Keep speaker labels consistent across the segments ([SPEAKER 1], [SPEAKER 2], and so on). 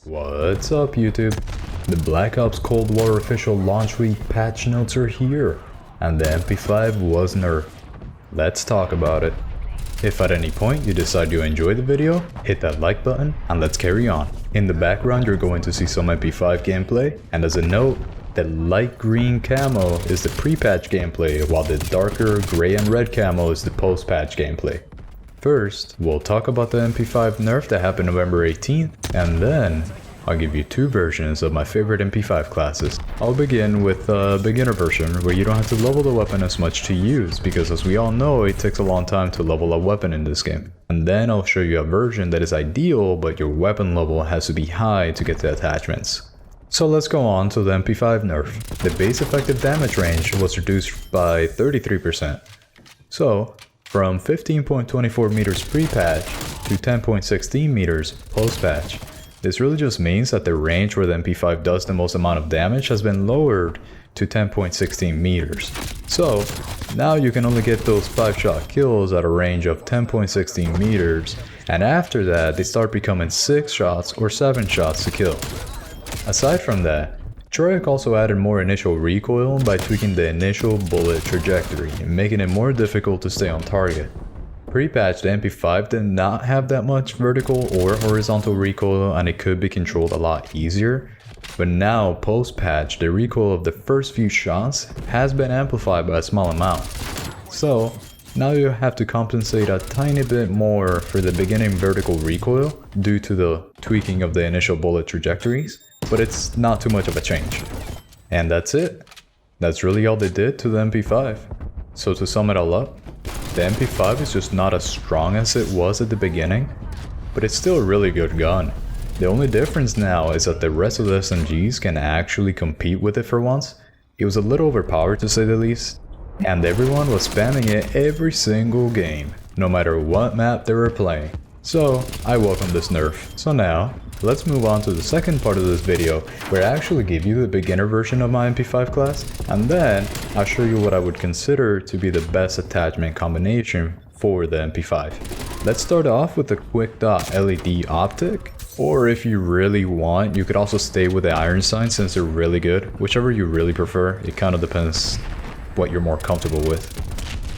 [SPEAKER 1] What's up YouTube? The Black Ops Cold War official launch week patch notes are here, and the MP5 was nerfed. Let's talk about it. If at any point you decide you enjoy the video, hit that like button and let's carry on. In the background you're going to see some MP5 gameplay, and as a note, the light green camo is the pre-patch gameplay while the darker gray and red camo is the post-patch gameplay. First, we'll talk about the MP5 Nerf that happened November 18th, and then I'll give you two versions of my favorite MP5 classes. I'll begin with the beginner version where you don't have to level the weapon as much to use, because as we all know it takes a long time to level a weapon in this game. And then I'll show you a version that is ideal but your weapon level has to be high to get the attachments. So let's go on to the MP5 Nerf. The base effective damage range was reduced by 33%. So, from 15.24 meters pre-patch to 10.16 meters post-patch. This really just means that the range where the MP5 does the most amount of damage has been lowered to 10.16 meters. So, now you can only get those 5-shot kills at a range of 10.16 meters, and after that they start becoming 6 shots or 7 shots to kill. Aside from that, Troic also added more initial recoil by tweaking the initial bullet trajectory, making it more difficult to stay on target. Pre-patch, the MP5 did not have that much vertical or horizontal recoil and it could be controlled a lot easier, but now post-patch, the recoil of the first few shots has been amplified by a small amount. So, now you have to compensate a tiny bit more for the beginning vertical recoil due to the tweaking of the initial bullet trajectories, but it's not too much of a change. And that's it. That's really all they did to the MP5. So to sum it all up, the MP5 is just not as strong as it was at the beginning, but it's still a really good gun. The only difference now is that the rest of the SMGs can actually compete with it for once. It was a little overpowered to say the least, and everyone was spamming it every single game, no matter what map they were playing. So I welcome this nerf. So now, let's move on to the second part of this video where I actually give you the beginner version of my MP5 class, and then I'll show you what I would consider to be the best attachment combination for the MP5. Let's start off with the quick dot LED optic, or if you really want, you could also stay with the iron sights since they're really good. Whichever you really prefer, it kind of depends what you're more comfortable with.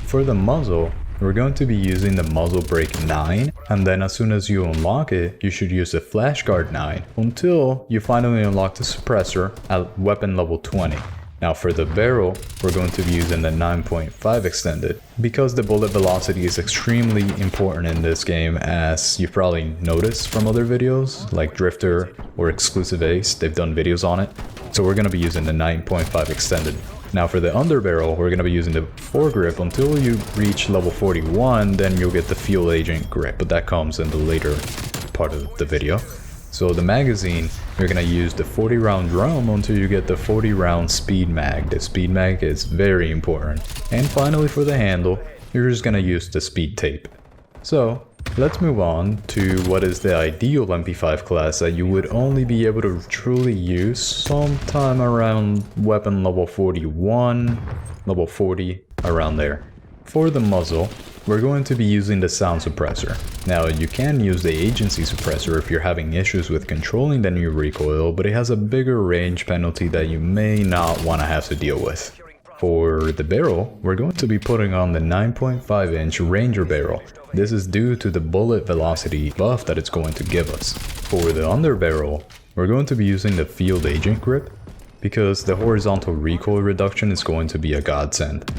[SPEAKER 1] For the muzzle, we're going to be using the muzzle brake 9, and then as soon as you unlock it, you should use the flash guard 9 until you finally unlock the suppressor at weapon level 20. Now for the barrel, we're going to be using the 9.5 extended, because the bullet velocity is extremely important in this game, as you've probably noticed from other videos like Drifter or Exclusive Ace. They've done videos on it, so we're going to be using the 9.5 extended. Now for the underbarrel, we're going to be using the foregrip until you reach level 41, then you'll get the fuel agent grip, but that comes in the later part of the video. So the magazine, you're going to use the 40 round drum until you get the 40 round speed mag. The speed mag is very important. And finally for the handle, you're just going to use the speed tape. So let's move on to what is the ideal MP5 class that you would only be able to truly use sometime around weapon level 41, level 40, around there. For the muzzle, we're going to be using the sound suppressor. Now you can use the agency suppressor if you're having issues with controlling the new recoil, but it has a bigger range penalty that you may not want to have to deal with. For the barrel, we're going to be putting on the 9.5 inch Ranger barrel. This is due to the bullet velocity buff that it's going to give us. For the underbarrel, we're going to be using the field agent grip, because the horizontal recoil reduction is going to be a godsend.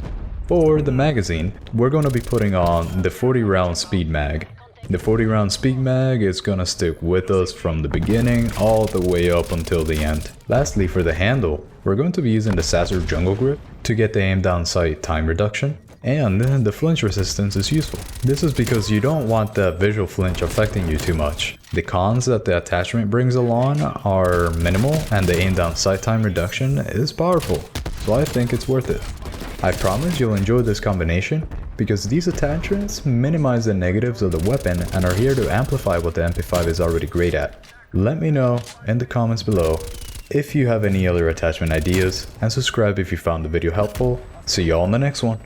[SPEAKER 1] For the magazine, we're going to be putting on the 40 round speed mag. The 40 round speed mag is going to stick with us from the beginning all the way up until the end. Lastly, for the handle, we're going to be using the Sasser jungle grip to get the aim down sight time reduction, and the flinch resistance is useful. This is because you don't want the visual flinch affecting you too much. The cons that the attachment brings along are minimal, and the aim down sight time reduction is powerful, so I think it's worth it. I promise you'll enjoy this combination, because these attachments minimize the negatives of the weapon and are here to amplify what the MP5 is already great at. Let me know in the comments below if you have any other attachment ideas, and subscribe if you found the video helpful. See y'all in the next one.